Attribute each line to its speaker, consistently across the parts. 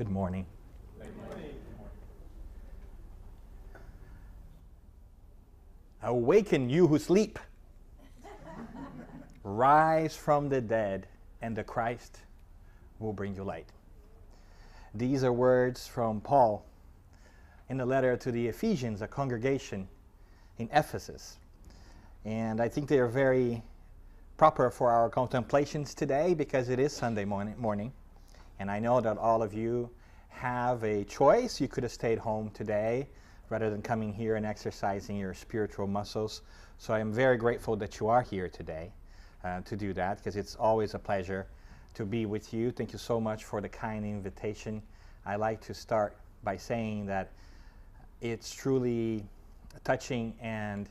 Speaker 1: Good morning.
Speaker 2: Good morning.
Speaker 1: Awaken, you who sleep. Rise from the dead, and the Christ will bring you light. These are words from Paul in the letter to the Ephesians, a congregation in Ephesus. And I think they are very proper for our contemplations today because it is Sunday morning. And I know that all of you have a choice. You could have stayed home today rather than coming here and exercising your spiritual muscles. So I am very grateful that you are here today to do that, because it's always a pleasure to be with you. Thank you so much for the kind invitation. I like to start by saying that it's truly touching and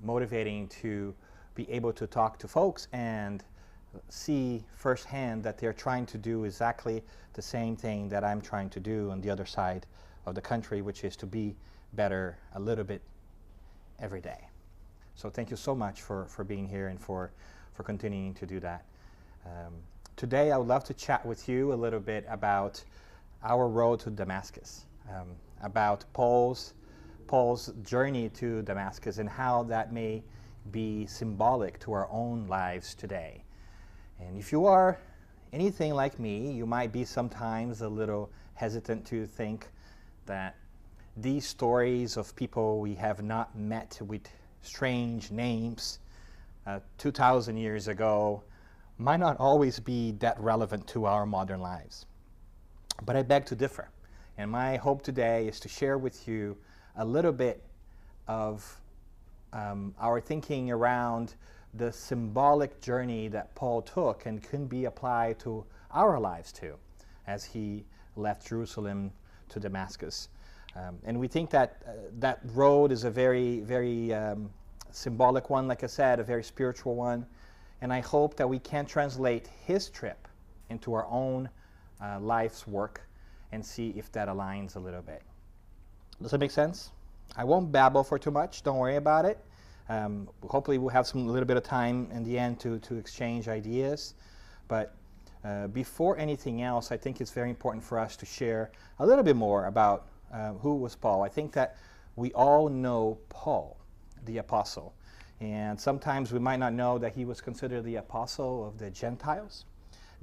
Speaker 1: motivating to be able to talk to folks and see firsthand that they're trying to do exactly the same thing that I'm trying to do on the other side of the country, which is to be better a little bit every day. So thank you so much for being here and for continuing to do that. Today I would love to chat with you a little bit about our road to Damascus, about Paul's journey to Damascus and how that may be symbolic to our own lives today. And if you are anything like me, you might be sometimes a little hesitant to think that these stories of people we have not met with strange names 2,000 years ago might not always be that relevant to our modern lives. But I beg to differ. And my hope today is to share with you a little bit of our thinking around the symbolic journey that Paul took and can be applied to our lives too, as he left Jerusalem to Damascus. And we think that that road is a very, very symbolic one, like I said, a very spiritual one. And I hope that we can translate his trip into our own life's work and see if that aligns a little bit. Does that make sense? I won't babble for too much. Don't worry about it. Hopefully we'll have a little bit of time in the end to exchange ideas. But before anything else, I think it's very important for us to share a little bit more about who was Paul. I think that we all know Paul, the apostle. And sometimes we might not know that he was considered the apostle of the Gentiles.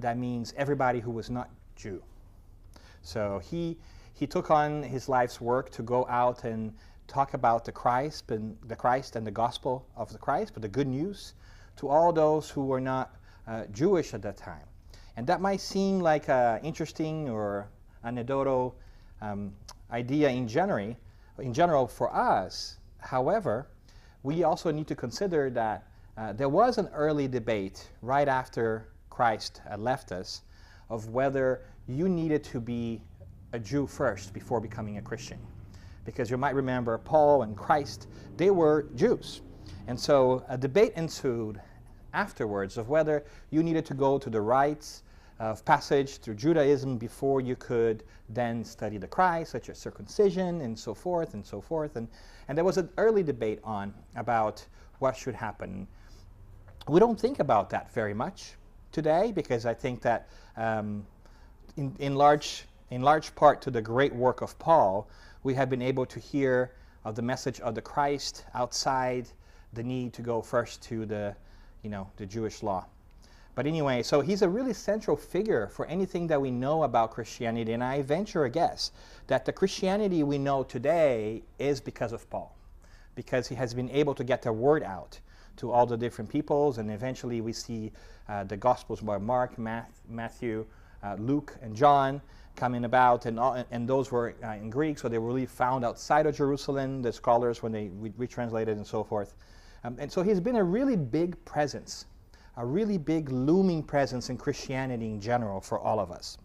Speaker 1: That means everybody who was not Jew. So he took on his life's work to go out and talk about the Christ and the gospel of the Christ, but the good news to all those who were not Jewish at that time. And that might seem like an interesting or anecdotal idea in general for us. However, we also need to consider that there was an early debate right after Christ left us of whether you needed to be a Jew first before becoming a Christian. Because you might remember Paul and Christ, they were Jews. And so a debate ensued afterwards of whether you needed to go to the rites of passage through Judaism before you could then study the Christ, such as circumcision and so forth and so forth. And there was an early debate about what should happen. We don't think about that very much today because I think that in large part to the great work of Paul, we have been able to hear of the message of the Christ outside the need to go first to the Jewish law. But anyway, so he's a really central figure for anything that we know about Christianity, and I venture a guess that the Christianity we know today is because of Paul, because he has been able to get the word out to all the different peoples, and eventually we see the Gospels by Mark, Matthew, Luke, and John coming about, and those were in Greek, so they were really found outside of Jerusalem, the scholars, when they retranslated and so forth. And so he's been a really big presence, a really big looming presence in Christianity in general for all of us.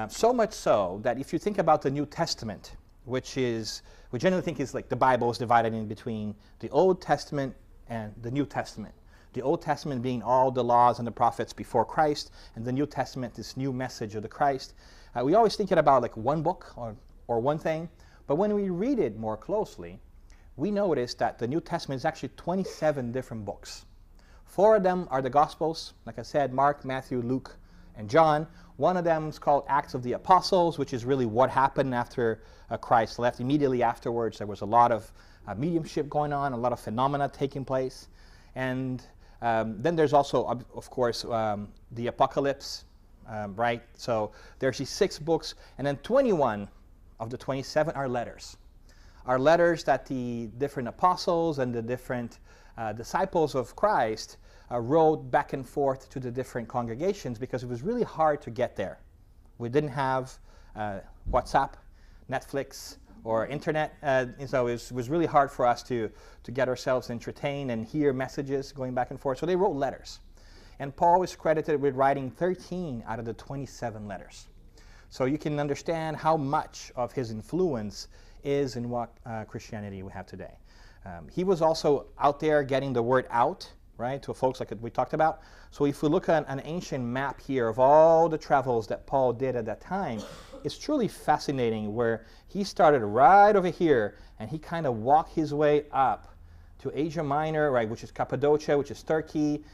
Speaker 1: So much so that if you think about the New Testament, which we generally think is like the Bible is divided in between the Old Testament and the New Testament. The Old Testament being all the laws and the prophets before Christ, and the New Testament, this new message of the Christ. We always think it about like one book or one thing, but when we read it more closely, we notice that the New Testament is actually 27 different books. 4 of them are the Gospels, like I said, Mark, Matthew, Luke, and John. One of them is called Acts of the Apostles, which is really what happened after Christ left. Immediately afterwards, there was a lot of mediumship going on, a lot of phenomena taking place. And then there's also, of course, the Apocalypse, right? So there's these 6 books, and then 21 of the 27 are letters. Are letters that the different apostles and the different disciples of Christ wrote back and forth to the different congregations, because it was really hard to get there. We didn't have WhatsApp, Netflix, or internet, and so it was really hard for us to get ourselves entertained and hear messages going back and forth. So they wrote letters. And Paul is credited with writing 13 out of the 27 letters. So you can understand how much of his influence is in what Christianity we have today. He was also out there getting the word out, right, to folks like we talked about. So if we look at an ancient map here of all the travels that Paul did at that time, it's truly fascinating where he started right over here and he kind of walked his way up to Asia Minor, right, which is Cappadocia, which is Turkey.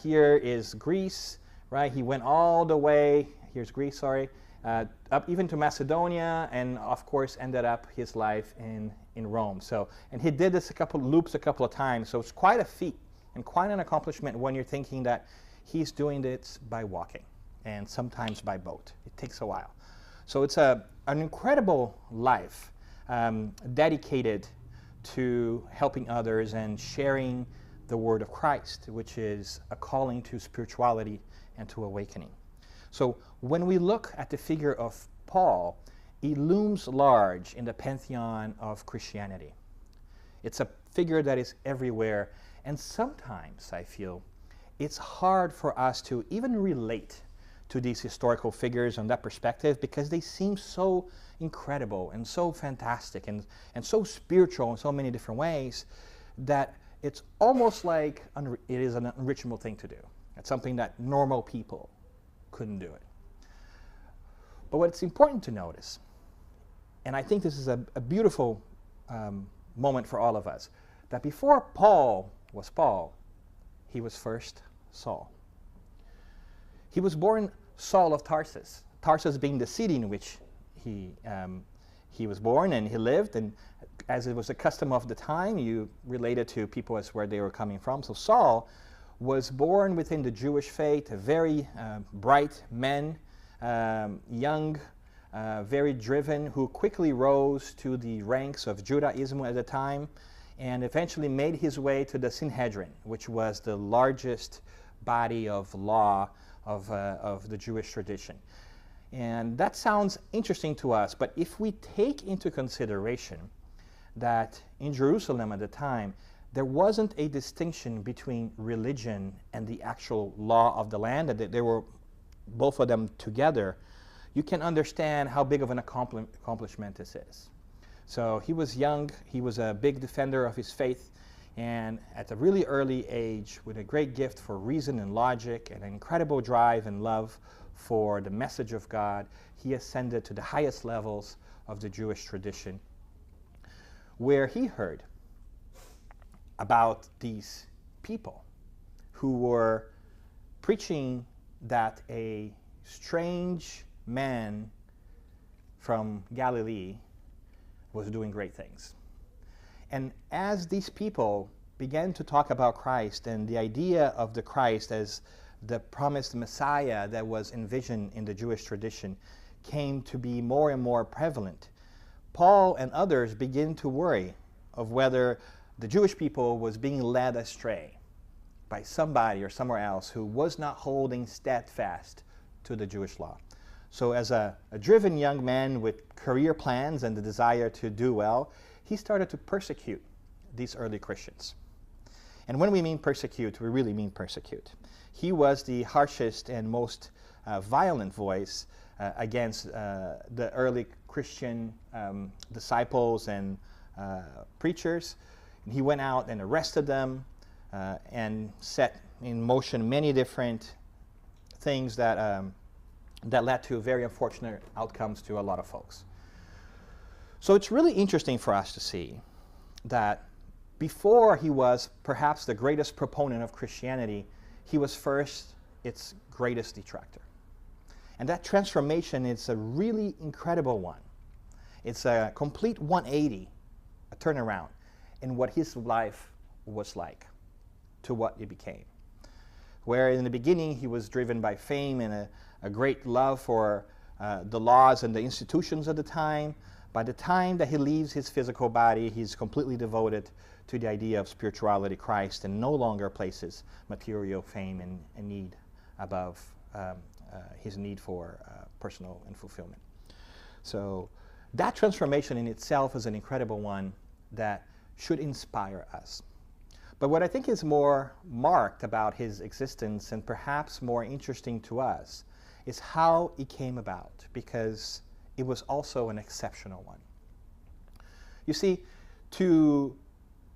Speaker 1: Here is Greece, right? He went all the way, here's Greece, sorry, up even to Macedonia, and of course ended up his life in Rome. So, and he did this a couple of times, so it's quite a feat and quite an accomplishment when you're thinking that he's doing this by walking and sometimes by boat. It takes a while. So it's an incredible life dedicated to helping others and sharing the word of Christ, which is a calling to spirituality and to awakening. So when we look at the figure of Paul, he looms large in the pantheon of Christianity. It's a figure that is everywhere, and sometimes I feel it's hard for us to even relate to these historical figures on that perspective, because they seem so incredible and so fantastic and so spiritual in so many different ways that it's almost like it is an unreachable thing to do. It's something that normal people couldn't do it. But what's important to notice, and I think this is a beautiful moment for all of us, that before Paul was Paul, he was first Saul. He was born Saul of Tarsus, Tarsus being the city in which he was born and he lived, and as it was the custom of the time, you related to people as where they were coming from. So Saul was born within the Jewish faith, a very bright man, young, very driven, who quickly rose to the ranks of Judaism at the time, and eventually made his way to the Sanhedrin, which was the largest body of law of the Jewish tradition. And that sounds interesting to us, but if we take into consideration that in Jerusalem at the time, there wasn't a distinction between religion and the actual law of the land, that they were both of them together, you can understand how big of an accomplishment this is. So he was young, he was a big defender of his faith, and at a really early age, with a great gift for reason and logic and an incredible drive and love for the message of God, he ascended to the highest levels of the Jewish tradition, where he heard about these people who were preaching that a strange man from Galilee was doing great things. And as these people began to talk about Christ and the idea of the Christ as the promised Messiah that was envisioned in the Jewish tradition came to be more and more prevalent, Paul and others began to worry of whether the Jewish people was being led astray by somebody or somewhere else who was not holding steadfast to the Jewish law. So as a driven young man with career plans and the desire to do well, he started to persecute these early Christians. And when we mean persecute, we really mean persecute. He was the harshest and most violent voice against the early Christian disciples and preachers. And he went out and arrested them and set in motion many different things that led to very unfortunate outcomes to a lot of folks. So it's really interesting for us to see that before he was perhaps the greatest proponent of Christianity, he was first its greatest detractor. And that transformation is a really incredible one. It's a complete 180, a turnaround in what his life was like to what it became. Where in the beginning he was driven by fame and a great love for the laws and the institutions of the time, by the time that he leaves his physical body, he's completely devoted to the idea of spirituality, Christ, and no longer places material fame and need above his need for personal and fulfillment. So that transformation in itself is an incredible one that should inspire us. But what I think is more marked about his existence, and perhaps more interesting to us, is how it came about, because it was also an exceptional one. You see, to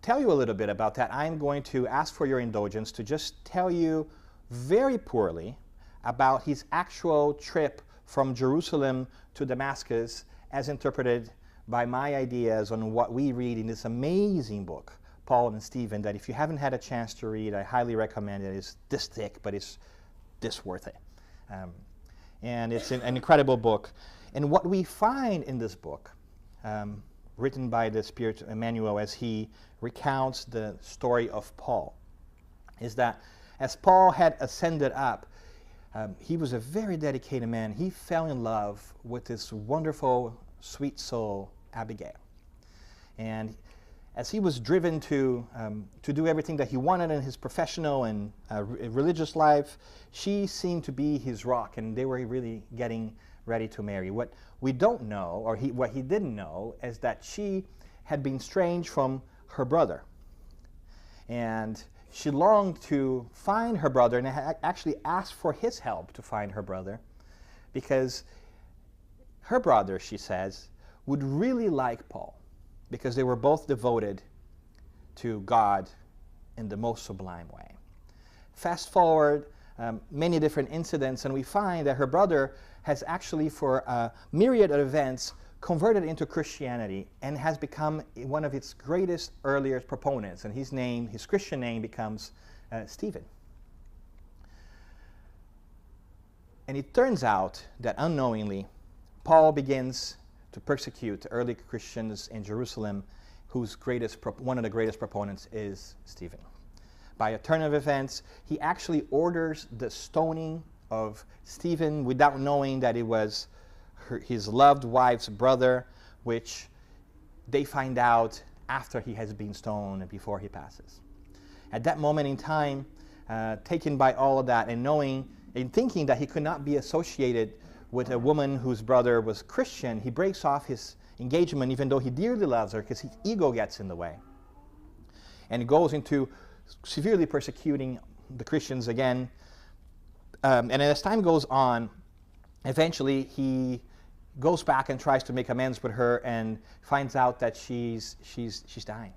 Speaker 1: tell you a little bit about that, I'm going to ask for your indulgence to just tell you very poorly about his actual trip from Jerusalem to Damascus as interpreted by my ideas on what we read in this amazing book, Paul and Stephen, that if you haven't had a chance to read, I highly recommend it. It's this thick, but it's this worth it. And it's an incredible book. And what we find in this book, written by the Spirit Emmanuel as he recounts the story of Paul, is that as Paul had ascended up, he was a very dedicated man. He fell in love with this wonderful, sweet soul, Abigail. And as he was driven to do everything that he wanted in his professional and religious life, she seemed to be his rock, and they were really getting ready to marry. What we don't know, or what he didn't know, is that she had been estranged from her brother. And she longed to find her brother, and actually asked for his help to find her brother, because her brother, she says, would really like Paul, because they were both devoted to God in the most sublime way. Fast forward many different incidents, and we find that her brother has actually, for a myriad of events, converted into Christianity and has become one of its greatest earliest proponents. And his Christian name becomes Stephen. And it turns out that unknowingly, Paul begins to persecute the early Christians in Jerusalem, whose one of the greatest proponents is Stephen. By a turn of events, he actually orders the stoning of Stephen without knowing that it was his loved wife's brother, which they find out after he has been stoned and before he passes. At that moment in time, taken by all of that and thinking that he could not be associated with a woman whose brother was Christian, he breaks off his engagement even though he dearly loves her, because his ego gets in the way. And goes into severely persecuting the Christians again. And as time goes on, eventually he goes back and tries to make amends with her and finds out that she's dying.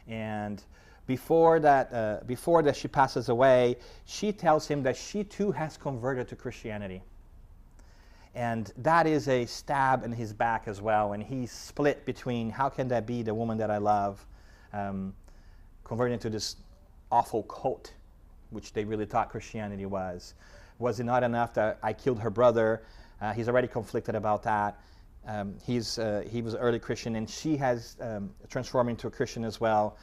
Speaker 1: And before that she passes away, she tells him that she too has converted to Christianity. And that is a stab in his back as well. And he's split between, how can that be, the woman that I love, converting to this awful cult, which they really thought Christianity was. Was it not enough that I killed her brother? He's already conflicted about that. He was an early Christian, and she has transformed into a Christian as well.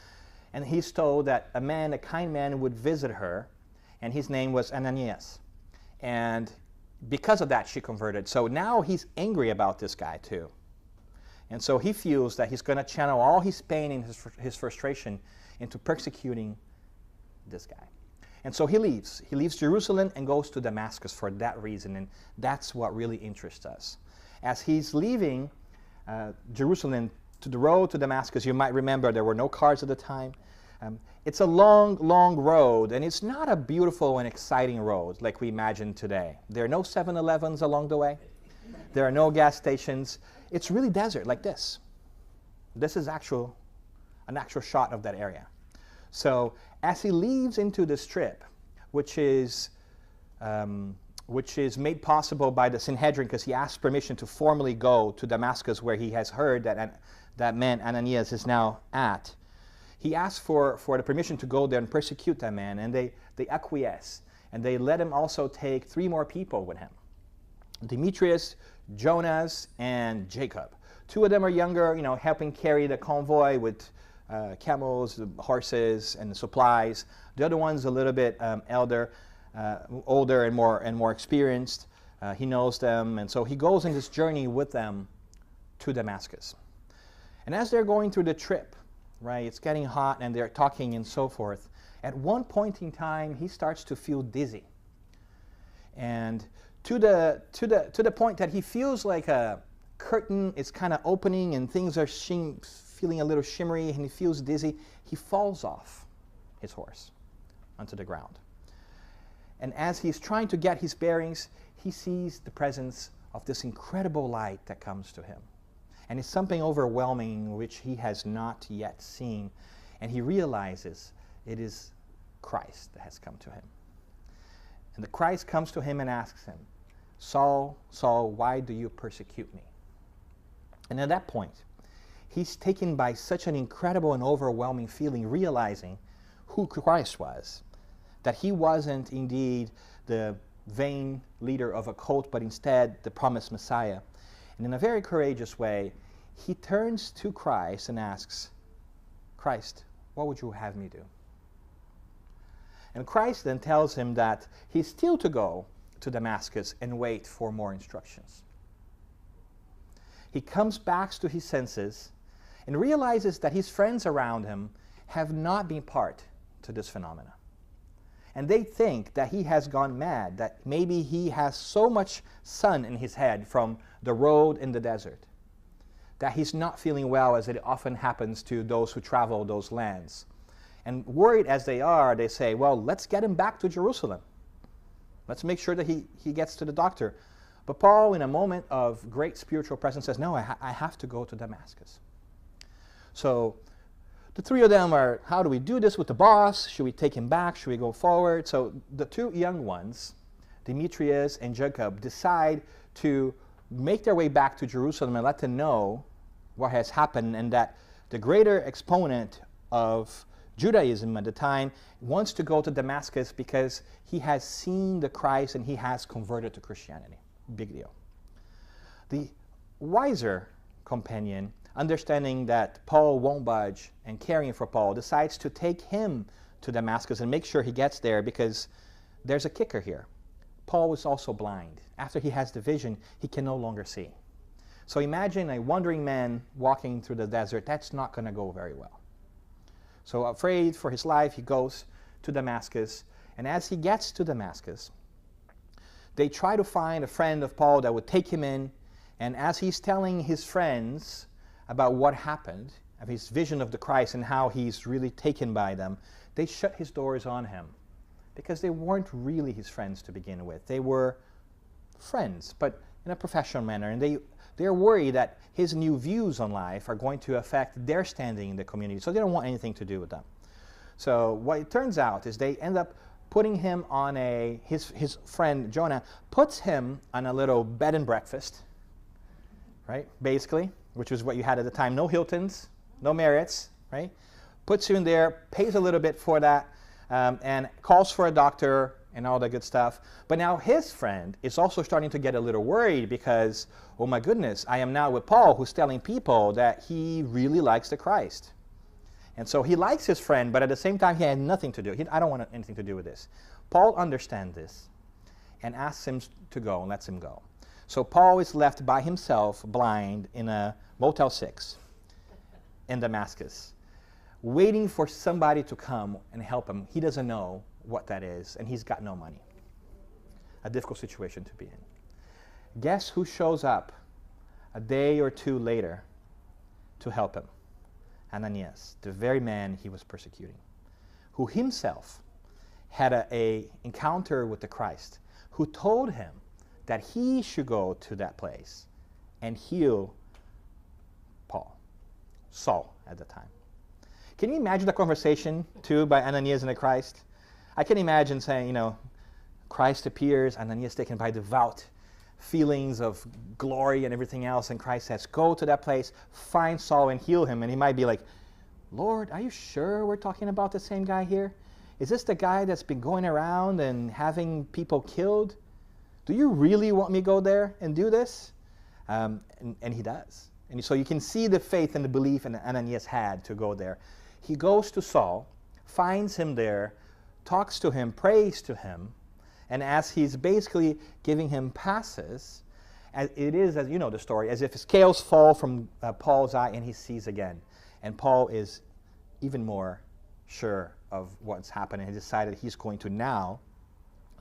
Speaker 1: And he's told that a kind man would visit her, and his name was Ananias. And because of that, she converted. So now he's angry about this guy too. And so he feels that he's going to channel all his pain and his frustration into persecuting this guy. And so he leaves. He leaves Jerusalem and goes to Damascus for that reason, and that's what really interests us. As he's leaving Jerusalem to the road to Damascus, you might remember there were no cars at the time. It's a long, long road, and it's not a beautiful and exciting road like we imagine today. There are no 7-Elevens along the way. There are no gas stations. It's really desert like this. This is an actual shot of that area. So as he leaves into this trip, which is made possible by the Sanhedrin, because he asks permission to formally go to Damascus, where he has heard that man Ananias is now at. He asks for the permission to go there and persecute that man, and they acquiesce, and they let him also take 3 more people with him. Demetrius, Jonas, and Jacob. Two of them are younger, helping carry the convoy with camels, horses, and supplies. The other one's a little bit older and more experienced. He knows them, and so he goes on this journey with them to Damascus. And as they're going through the trip, right, it's getting hot, and they're talking and so forth. At one point in time, he starts to feel dizzy, and to the point that he feels like a curtain is kind of opening, and things are feeling a little shimmery, and he feels dizzy. He falls off his horse onto the ground. And as he's trying to get his bearings, he sees the presence of this incredible light that comes to him. And it's something overwhelming which he has not yet seen. And he realizes it is Christ that has come to him. And the Christ comes to him and asks him, "Saul, Saul, why do you persecute me?" And at that point, he's taken by such an incredible and overwhelming feeling, realizing who Christ was, that he wasn't indeed the vain leader of a cult, but instead the promised Messiah. And in a very courageous way, he turns to Christ and asks, "Christ, what would you have me do?" And Christ then tells him that he's still to go to Damascus and wait for more instructions. He comes back to his senses and realizes that his friends around him have not been part to this phenomena. And they think that he has gone mad, that maybe he has so much sun in his head from the road in the desert, that he's not feeling well, as it often happens to those who travel those lands. And worried as they are, they say, well, let's get him back to Jerusalem. Let's make sure that he gets to the doctor. But Paul, in a moment of great spiritual presence, says, no, I have to go to Damascus. So the three of them are, how do we do this with the boss? Should we take him back? Should we go forward? So the two young ones, Demetrius and Jacob, decide to make their way back to Jerusalem and let them know what has happened, and that the greater exponent of Judaism at the time wants to go to Damascus because he has seen the Christ and he has converted to Christianity. Big deal. The wiser companion, understanding that Paul won't budge and caring for Paul, decides to take him to Damascus and make sure he gets there, because there's a kicker here. Paul was also blind. After he has the vision, he can no longer see. So imagine a wandering man walking through the desert. That's not going to go very well. So afraid for his life, he goes to Damascus. And as he gets to Damascus, they try to find a friend of Paul that would take him in. And as he's telling his friends about what happened, of his vision of the Christ and how he's really taken by them, they shut his doors on him, because they weren't really his friends to begin with. They were friends, but in a professional manner. And they're worried that his new views on life are going to affect their standing in the community, so they don't want anything to do with them. So what it turns out is they end up putting him on his friend Jonah puts him on a little bed and breakfast, right, basically, which was what you had at the time. No Hiltons, no Marriotts, right? Puts you in there, pays a little bit for that, and calls for a doctor and all that good stuff. But now his friend is also starting to get a little worried, because, oh my goodness, I am now with Paul, who's telling people that he really likes the Christ. And so he likes his friend, but at the same time, he had nothing to do. I don't want anything to do with this. Paul understands this and asks him to go and lets him go. So Paul is left by himself, blind, in a Motel 6 in Damascus, waiting for somebody to come and help him. He doesn't know what that is, and he's got no money. A difficult situation to be in. Guess who shows up a day or two later to help him? Ananias, the very man he was persecuting, who himself had an encounter with the Christ, who told him that he should go to that place and heal Saul at the time. Can you imagine the conversation, too, by Ananias and the Christ? I can imagine saying, Christ appears, Ananias taken by devout feelings of glory and everything else, and Christ says, go to that place, find Saul and heal him. And he might be like, Lord, are you sure we're talking about the same guy here? Is this the guy that's been going around and having people killed? do you really want me to go there and do this? And he does. And so you can see the faith and the belief that Ananias had to go there. He goes to Saul, finds him there, talks to him, prays to him, and as he's basically giving him passes, it is, as you know the story, as if scales fall from Paul's eye and he sees again. And Paul is even more sure of what's happening. He decided he's going to now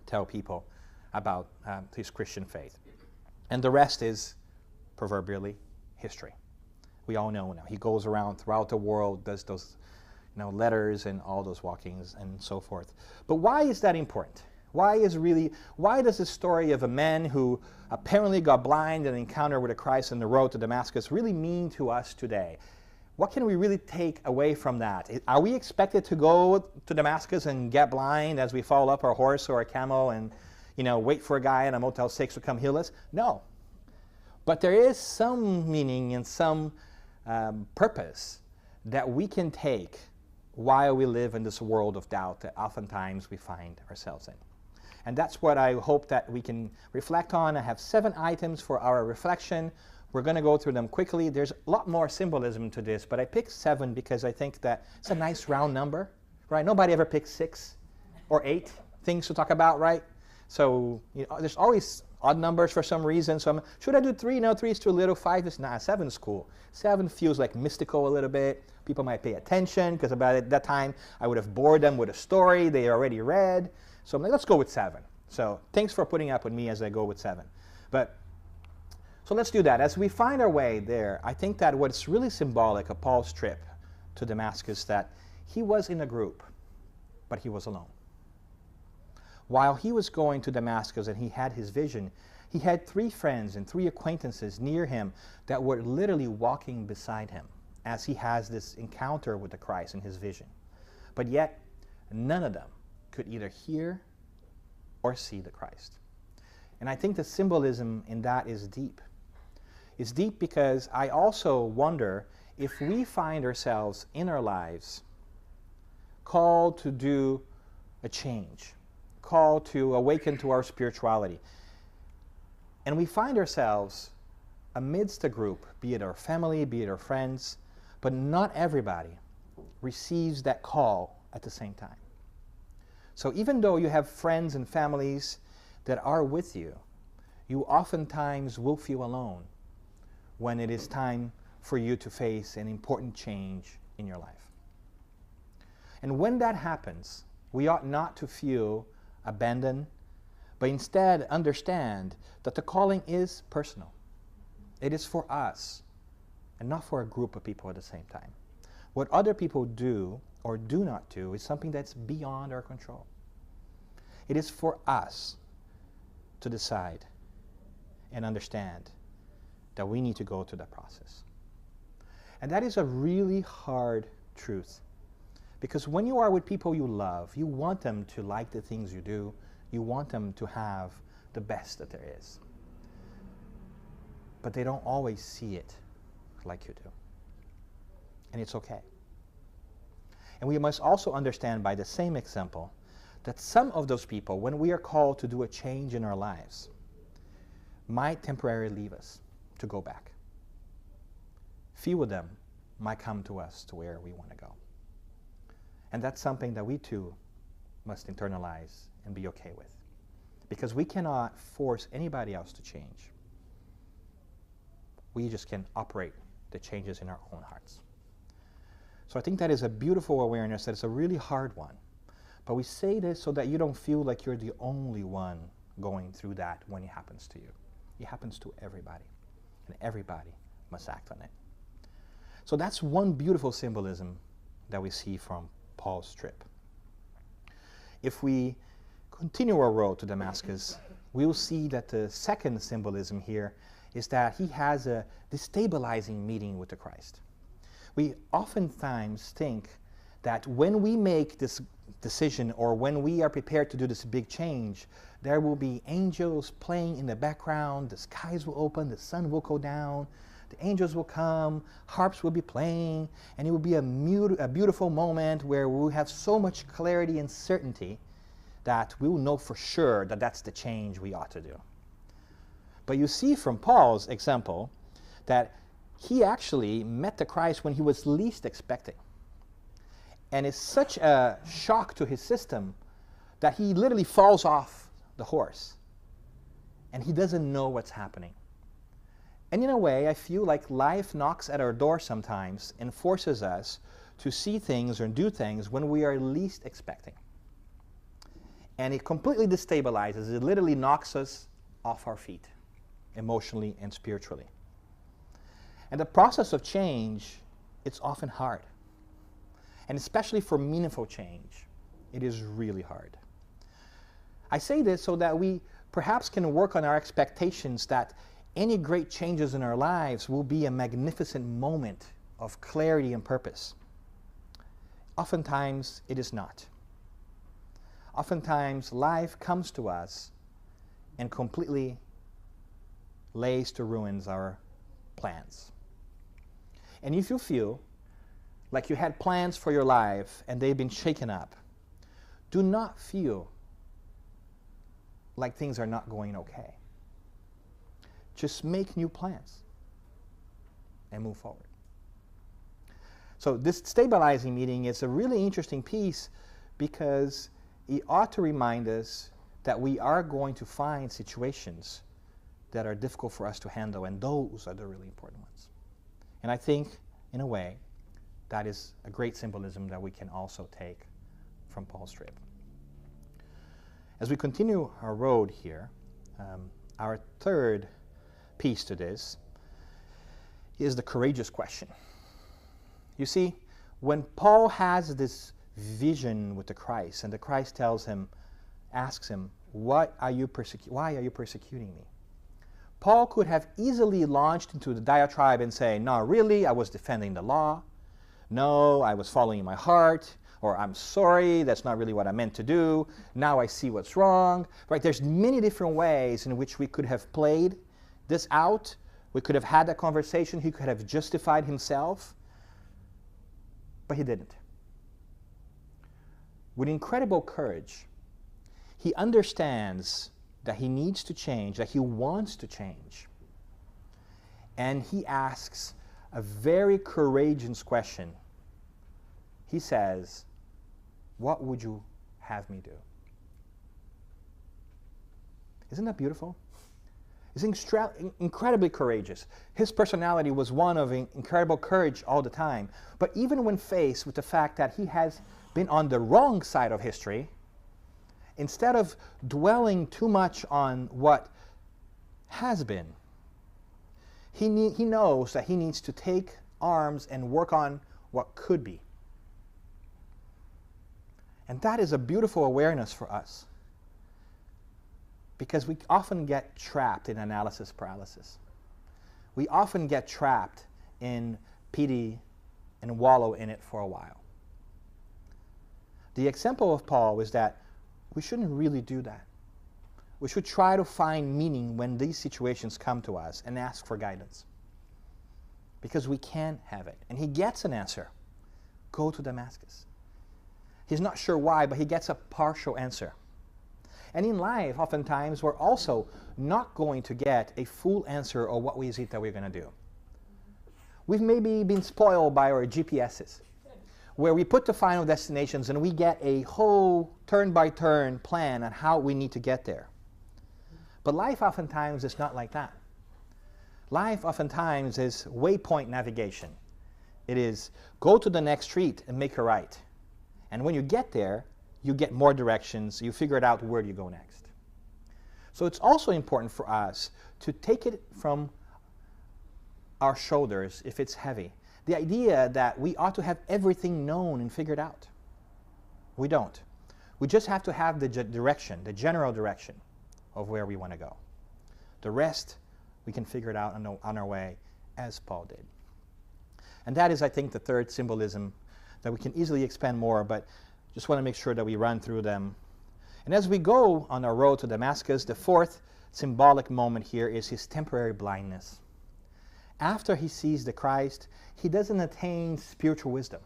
Speaker 1: tell people about his Christian faith. And the rest is, proverbially, history. We all know now. He goes around throughout the world, does those letters and all those walkings and so forth. But why is that important? Why does the story of a man who apparently got blind and encountered with a Christ on the road to Damascus really mean to us today? What can we really take away from that? Are we expected to go to Damascus and get blind as we follow up our horse or a camel and wait for a guy in a Motel 6 to come heal us? No. But there is some meaning and some purpose that we can take while we live in this world of doubt that oftentimes we find ourselves in. And that's what I hope that we can reflect on. I have 7 items for our reflection. We're going to go through them quickly. There's a lot more symbolism to this, but I picked 7 because I think that it's a nice round number, right? Nobody ever picks 6 or 8 things to talk about, right? So there's always odd numbers for some reason. So should I do 3? No, 3 is too little. 5 is not. 7 is cool. 7 feels like mystical a little bit. People might pay attention because about that time I would have bored them with a story they already read. So I'm like, let's go with 7. So thanks for putting up with me as I go with 7. So let's do that. As we find our way there, I think that what's really symbolic of Paul's trip to Damascus, that he was in a group, but he was alone. While he was going to Damascus and he had his vision, he had 3 friends and 3 acquaintances near him that were literally walking beside him as he has this encounter with the Christ in his vision. But yet, none of them could either hear or see the Christ. And I think the symbolism in that is deep. It's deep because I also wonder if we find ourselves in our lives called to do a change, called to awaken to our spirituality. And we find ourselves amidst a group, be it our family, be it our friends, but not everybody receives that call at the same time. So even though you have friends and families that are with you, you oftentimes will feel alone when it is time for you to face an important change in your life. And when that happens, we ought not to feel abandoned, but instead understand that the calling is personal. It is for us and not for a group of people at the same time. What other people do or do not do is something that's beyond our control. It is for us to decide and understand that we need to go through that process. And that is a really hard truth. Because when you are with people you love, you want them to like the things you do. You want them to have the best that there is. But they don't always see it like you do. And it's okay. And we must also understand by the same example that some of those people, when we are called to do a change in our lives, might temporarily leave us to go back. Few of them might come to us to where we want to go. And that's something that we too must internalize and be okay with. Because we cannot force anybody else to change. We just can operate the changes in our own hearts. So I think that is a beautiful awareness that it's a really hard one. But we say this so that you don't feel like you're the only one going through that when it happens to you. It happens to everybody. And everybody must act on it. So that's one beautiful symbolism that we see from Paul's trip. If we continue our road to Damascus, we will see that the second symbolism here is that he has a destabilizing meeting with the Christ. We oftentimes think that when we make this decision or when we are prepared to do this big change, there will be angels playing in the background, the skies will open, the sun will go down, the angels will come, harps will be playing, and it will be a beautiful moment where we will have so much clarity and certainty that we will know for sure that that's the change we ought to do. But you see from Paul's example that he actually met the Christ when he was least expecting. And it's such a shock to his system that he literally falls off the horse. And he doesn't know what's happening. And in a way, I feel like life knocks at our door sometimes and forces us to see things or do things when we are least expecting. And it completely destabilizes. It literally knocks us off our feet, emotionally and spiritually. And the process of change, it's often hard. And especially for meaningful change, it is really hard. I say this so that we perhaps can work on our expectations that any great changes in our lives will be a magnificent moment of clarity and purpose. Oftentimes, it is not. Oftentimes, life comes to us and completely lays to ruins our plans. And if you feel like you had plans for your life and they've been shaken up, do not feel like things are not going okay. Just make new plans and move forward. So this stabilizing meeting is a really interesting piece because it ought to remind us that we are going to find situations that are difficult for us to handle, and those are the really important ones. And I think, in a way, that is a great symbolism that we can also take from Paul's trip. As we continue our road here, our third piece to this is the courageous question. You see, when Paul has this vision with the Christ, and the Christ asks him, why are you persecuting me? Paul could have easily launched into the diatribe and say, no, really, I was defending the law. No, I was following my heart. Or I'm sorry, that's not really what I meant to do. Now I see what's wrong. Right? There's many different ways in which we could have played this out. We could have had that conversation. He could have justified himself. But he didn't. With incredible courage, he understands that he needs to change, that he wants to change. And he asks a very courageous question. He says, what would you have me do? Isn't that beautiful? He's incredibly courageous. His personality was one of incredible courage all the time. But even when faced with the fact that he has been on the wrong side of history, instead of dwelling too much on what has been, he knows that he needs to take arms and work on what could be. And that is a beautiful awareness for us, because we often get trapped in analysis paralysis. We often get trapped in pity and wallow in it for a while. The example of Paul is that we shouldn't really do that. We should try to find meaning when these situations come to us and ask for guidance, because we can have it. And he gets an answer. Go to Damascus. He's not sure why, but he gets a partial answer. And in life, oftentimes, we're also not going to get a full answer of what is it that we're going to do. We've maybe been spoiled by our GPSs, where we put the final destinations and we get a whole turn-by-turn plan on how we need to get there. But life oftentimes is not like that. Life oftentimes is waypoint navigation. It is go to the next street and make a right. And when you get there, you get more directions. You figure it out where do you go next. So it's also important for us to take it from our shoulders if it's heavy. The idea that we ought to have everything known and figured out. We don't. We just have to have the direction, the general direction of where we want to go. The rest, we can figure it out on our way, as Paul did. And that is, I think, the third symbolism that we can easily expand more, but just want to make sure that we run through them. And as we go on our road to Damascus, the fourth symbolic moment here is his temporary blindness. After he sees the Christ, he doesn't attain spiritual wisdom.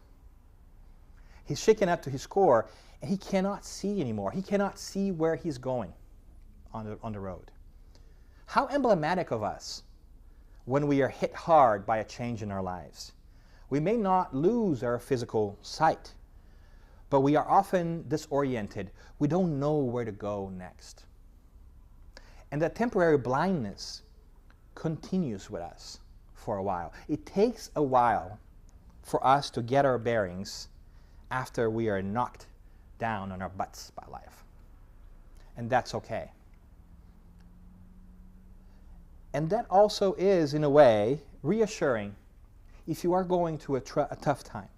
Speaker 1: He's shaken up to his core, and he cannot see anymore. He cannot see where he's going on the road. How emblematic of us when we are hit hard by a change in our lives. We may not lose our physical sight, but we are often disoriented. We don't know where to go next. And that temporary blindness continues with us for a while. It takes a while for us to get our bearings after we are knocked down on our butts by life. And that's okay. And that also is, in a way, reassuring if you are going through a tough time.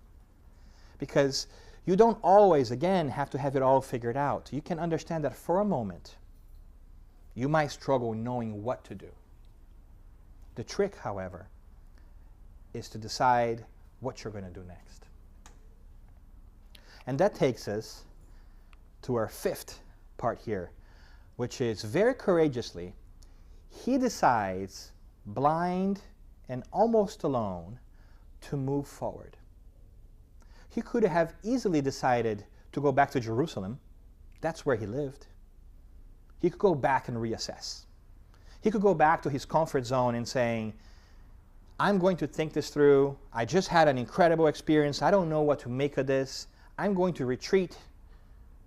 Speaker 1: Because you don't always, again, have to have it all figured out. You can understand that for a moment, you might struggle knowing what to do. The trick, however, is to decide what you're going to do next. And that takes us to our fifth part here, which is very courageously, he decides, blind and almost alone, to move forward. He could have easily decided to go back to Jerusalem. That's where he lived. He could go back and reassess. He could go back to his comfort zone and saying, I'm going to think this through. I just had an incredible experience. I don't know what to make of this. I'm going to retreat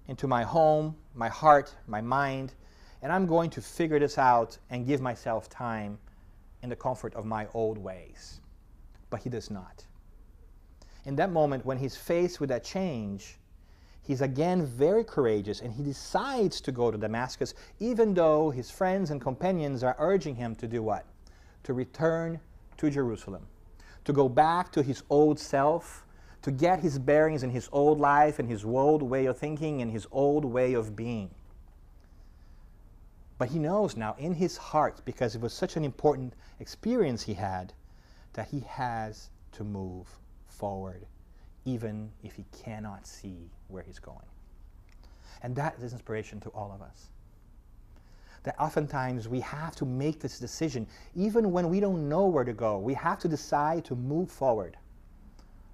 Speaker 1: into my home, my heart, my mind, and I'm going to figure this out and give myself time in the comfort of my old ways. But he does not. In that moment, when he's faced with that change, he's again very courageous, and he decides to go to Damascus, even though his friends and companions are urging him to do what? To return to Jerusalem, to go back to his old self, to get his bearings in his old life and his old way of thinking and his old way of being. But he knows now in his heart, because it was such an important experience he had, that he has to move forward, even if he cannot see where he's going. And that is inspiration to all of us. That oftentimes we have to make this decision, even when we don't know where to go. We have to decide to move forward,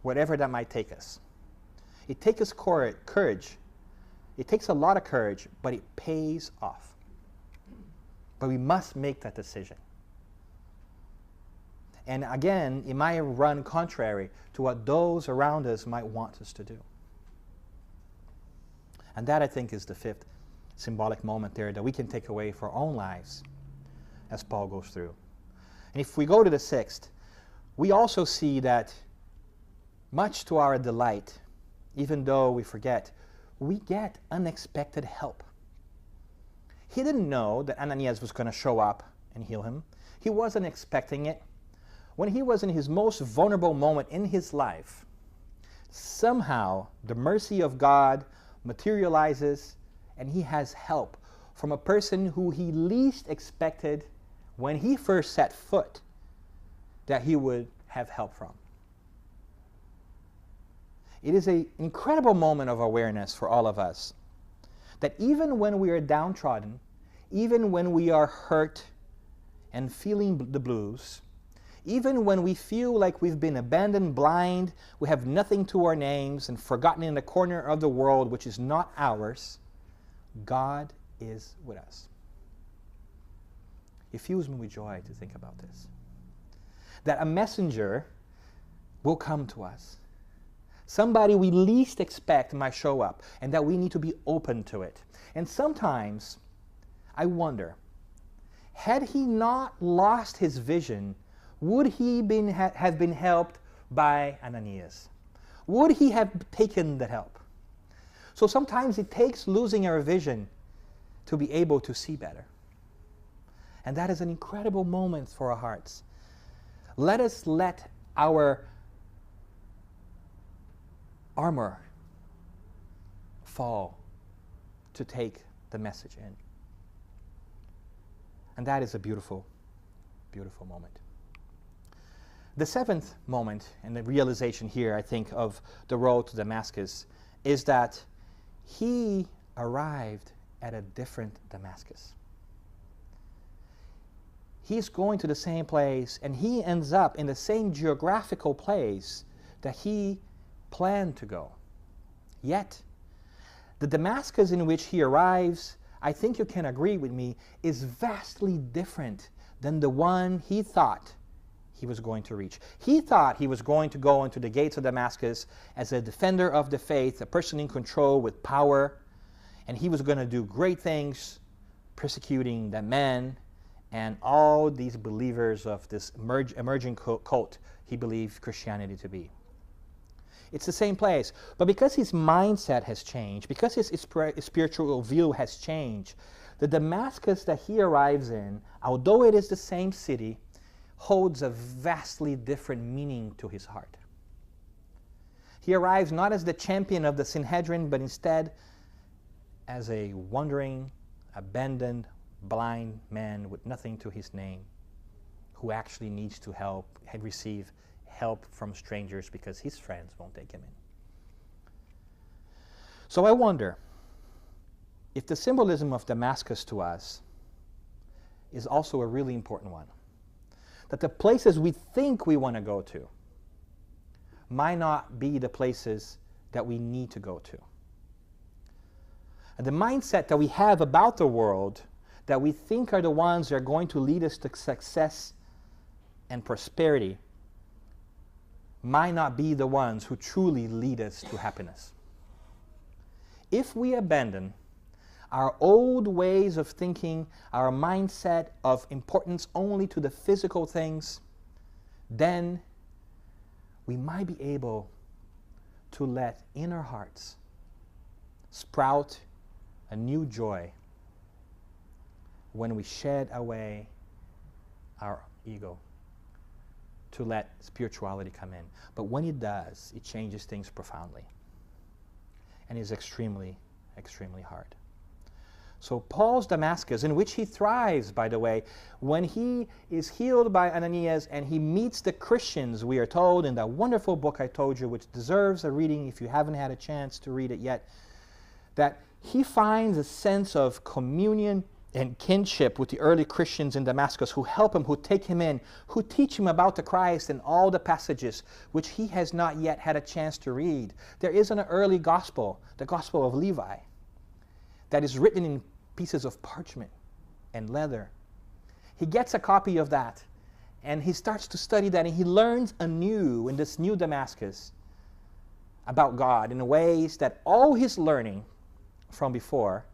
Speaker 1: whatever that might take us. It takes us courage. It takes a lot of courage, but it pays off. But we must make that decision. And again, it might run contrary to what those around us might want us to do. And that, I think, is the fifth symbolic moment there that we can take away for our own lives as Paul goes through. And if we go to the sixth, we also see that much to our delight, even though we forget, we get unexpected help. He didn't know that Ananias was going to show up and heal him. He wasn't expecting it. When he was in his most vulnerable moment in his life, somehow the mercy of God materializes, and he has help from a person who he least expected when he first set foot that he would have help from. It is an incredible moment of awareness for all of us that even when we are downtrodden, even when we are hurt and feeling the blues, even when we feel like we've been abandoned, blind, we have nothing to our names and forgotten in a corner of the world which is not ours, God is with us. It fills me with joy to think about this. That a messenger will come to us. Somebody we least expect might show up, and that we need to be open to it. And sometimes I wonder, had he not lost his vision, would he have been helped by Ananias? Would he have taken the help? So sometimes it takes losing our vision to be able to see better. And that is an incredible moment for our hearts. Let us let our armor fall to take the message in. And that is a beautiful, beautiful moment. The seventh moment, and the realization here, I think, of the road to Damascus is that he arrived at a different Damascus. He's going to the same place, and he ends up in the same geographical place that he planned to go. Yet, the Damascus in which he arrives, I think you can agree with me, is vastly different than the one he thought he was going to reach. He thought he was going to go into the gates of Damascus as a defender of the faith, a person in control with power, and he was going to do great things, persecuting the men and all these believers of this emerging cult he believed Christianity to be. It's the same place. But because his mindset has changed, because his spiritual view has changed, the Damascus that he arrives in, although it is the same city, holds a vastly different meaning to his heart. He arrives not as the champion of the Sanhedrin, but instead as a wandering, abandoned, blind man with nothing to his name, who actually needs to receive help from strangers because his friends won't take him in. So I wonder if the symbolism of Damascus to us is also a really important one. That the places we think we want to go to might not be the places that we need to go to. And the mindset that we have about the world that we think are the ones that are going to lead us to success and prosperity might not be the ones who truly lead us to happiness. If we abandon our old ways of thinking, our mindset of importance only to the physical things, then we might be able to let in our hearts sprout a new joy when we shed away our ego to let spirituality come in. But when it does, it changes things profoundly and is extremely, extremely hard. So Paul's Damascus, in which he thrives, by the way, when he is healed by Ananias and he meets the Christians, we are told in that wonderful book I told you, which deserves a reading if you haven't had a chance to read it yet, that he finds a sense of communion and kinship with the early Christians in Damascus who help him, who take him in, who teach him about the Christ and all the passages which he has not yet had a chance to read. There is an early gospel, the Gospel of Levi, that is written in pieces of parchment and leather. He gets a copy of that and he starts to study that, and he learns anew in this new Damascus about God in ways that all his learning from before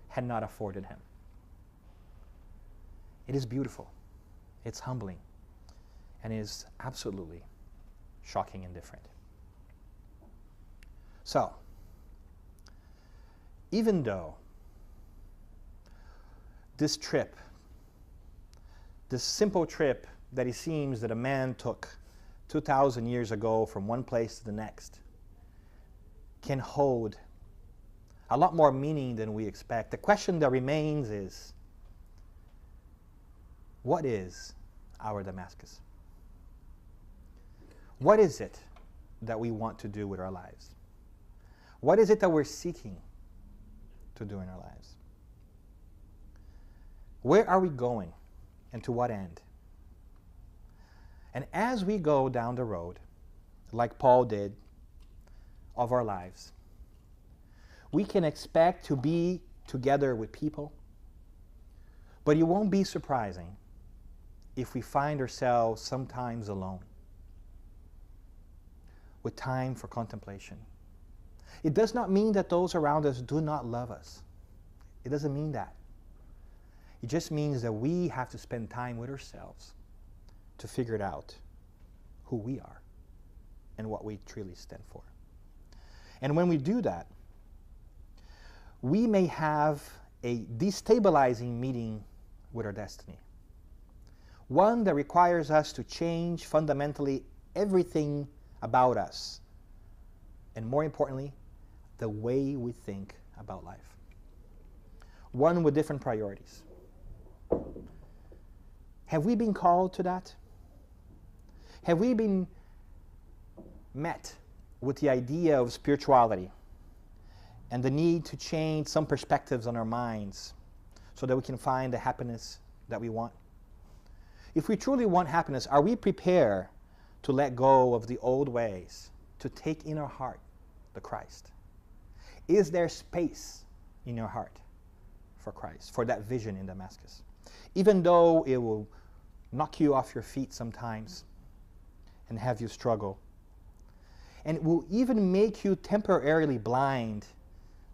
Speaker 1: had not afforded him. It is beautiful, it's humbling, and is absolutely shocking and different. So, even though this trip, this simple trip that it seems that a man took 2,000 years ago from one place to the next, can hold a lot more meaning than we expect, the question that remains is, what is our Damascus? What is it that we want to do with our lives? What is it that we're seeking to do in our lives? Where are we going and to what end? And as we go down the road, like Paul did, of our lives, we can expect to be together with people, but it won't be surprising if we find ourselves sometimes alone, with time for contemplation. It does not mean that those around us do not love us. It doesn't mean that. It just means that we have to spend time with ourselves to figure it out who we are and what we truly stand for. And when we do that, we may have a destabilizing meeting with our destiny. One that requires us to change fundamentally everything about us, and more importantly, the way we think about life. One with different priorities. Have we been called to that? Have we been met with the idea of spirituality and the need to change some perspectives on our minds so that we can find the happiness that we want? If we truly want happiness, are we prepared to let go of the old ways, to take in our heart the Christ? Is there space in your heart for Christ, for that vision in Damascus. Even though it will knock you off your feet sometimes and have you struggle. And it will even make you temporarily blind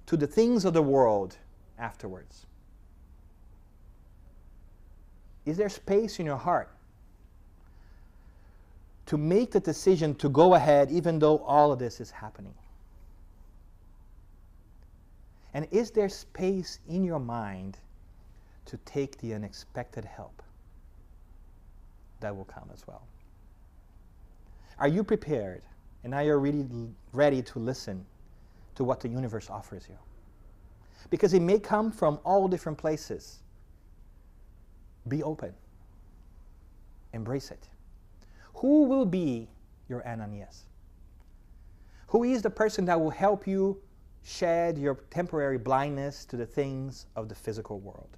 Speaker 1: to the things of the world afterwards. Is there space in your heart to make the decision to go ahead even though all of this is happening? And is there space in your mind to take the unexpected help that will come as well? Are you prepared? And are you really ready to listen to what the universe offers you? Because it may come from all different places. Be open. Embrace it. Who will be your Ananias? Who is the person that will help you shed your temporary blindness to the things of the physical world?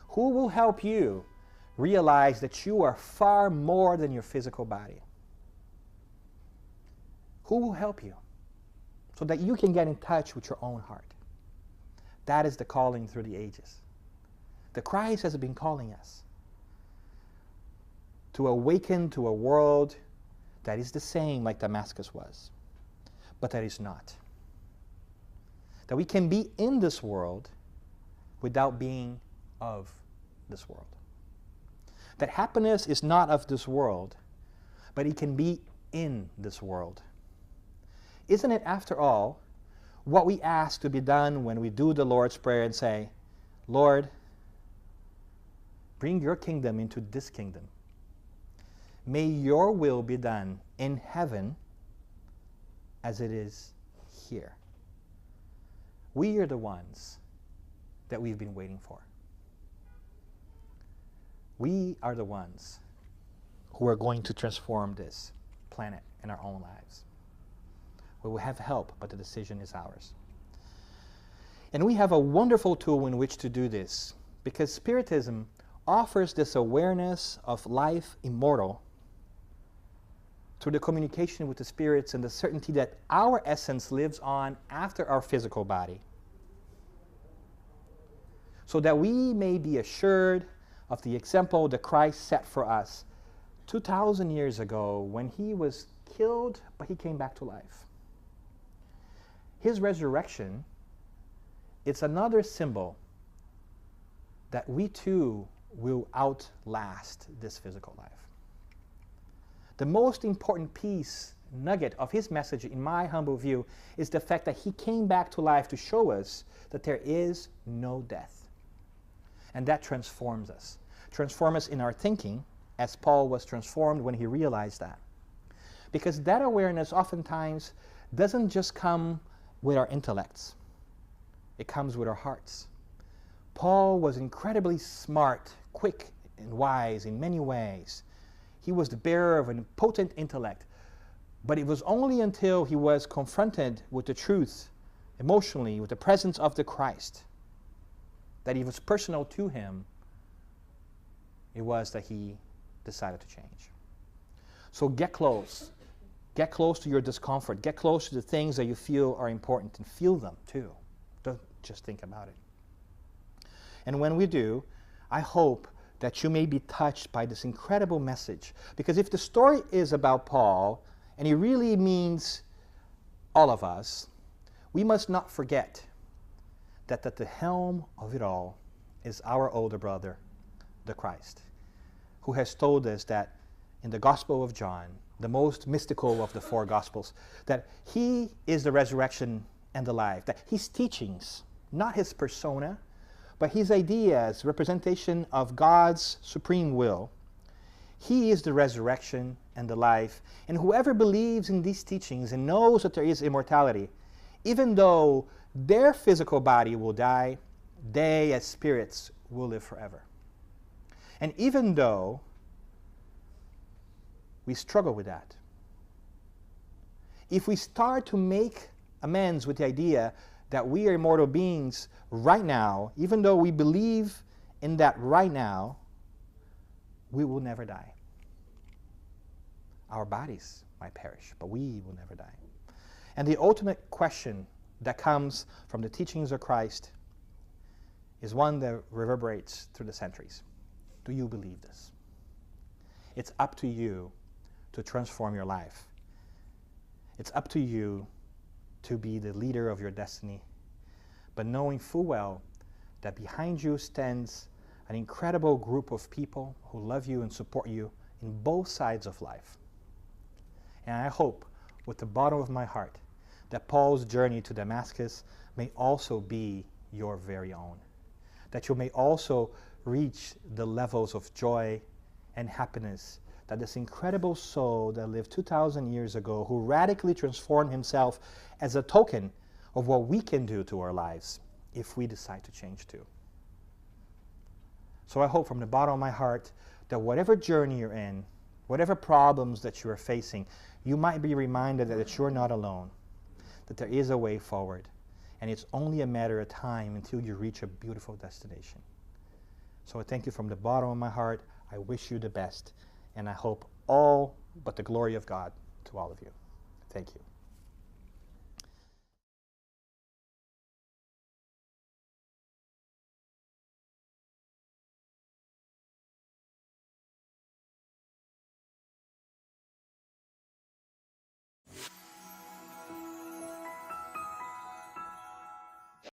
Speaker 1: Who will help you realize that you are far more than your physical body? Who will help you so that you can get in touch with your own heart? That is the calling through the ages. The Christ has been calling us to awaken to a world that is the same like Damascus was, but that is not. That we can be in this world without being of this world. That happiness is not of this world, but it can be in this world. Isn't it, after all, what we ask to be done when we do the Lord's Prayer and say, Lord, bring your kingdom into this kingdom. May your will be done in heaven as it is here. We are the ones that we've been waiting for. We are the ones who are going to transform this planet in our own lives. We will have help, but the decision is ours. And we have a wonderful tool in which to do this, because Spiritism offers this awareness of life immortal through the communication with the spirits and the certainty that our essence lives on after our physical body, so that we may be assured of the example that Christ set for us 2,000 years ago when he was killed, but he came back to life. His resurrection, it's another symbol that we too will outlast this physical life. The most important nugget of his message, in my humble view, is the fact that he came back to life to show us that there is no death. And that transforms us. Transforms us in our thinking, as Paul was transformed when he realized that. Because that awareness oftentimes doesn't just come with our intellects. It comes with our hearts. Paul was incredibly smart, quick, and wise in many ways. He was the bearer of an potent intellect. But it was only until he was confronted with the truth, emotionally, with the presence of the Christ, that it was personal to him, it was that he decided to change. So get close. Get close to your discomfort. Get close to the things that you feel are important, and feel them too. Don't just think about it. And when we do, I hope that you may be touched by this incredible message. Because if the story is about Paul, and he really means all of us, we must not forget that at the helm of it all is our older brother, the Christ, who has told us that in the Gospel of John, the most mystical of the four Gospels, that he is the resurrection and the life, that his teachings, not his persona, but his ideas, representation of God's supreme will, he is the resurrection and the life. And whoever believes in these teachings and knows that there is immortality, even though their physical body will die, they as spirits will live forever. And even though we struggle with that, if we start to make amends with the idea that we are immortal beings right now, even though we believe in that right now, we will never die. Our bodies might perish, but we will never die. And the ultimate question that comes from the teachings of Christ is one that reverberates through the centuries. Do you believe this? It's up to you to transform your life. It's up to you to be the leader of your destiny, but knowing full well that behind you stands an incredible group of people who love you and support you in both sides of life. And I hope, with the bottom of my heart, that Paul's journey to Damascus may also be your very own. That you may also reach the levels of joy and happiness that this incredible soul that lived 2,000 years ago, who radically transformed himself, as a token of what we can do to our lives if we decide to change too. So I hope from the bottom of my heart that whatever journey you're in, whatever problems that you are facing, you might be reminded that you're not alone, that there is a way forward, and it's only a matter of time until you reach a beautiful destination. So I thank you from the bottom of my heart. I wish you the best, and I hope all but the glory of God to all of you. Thank you.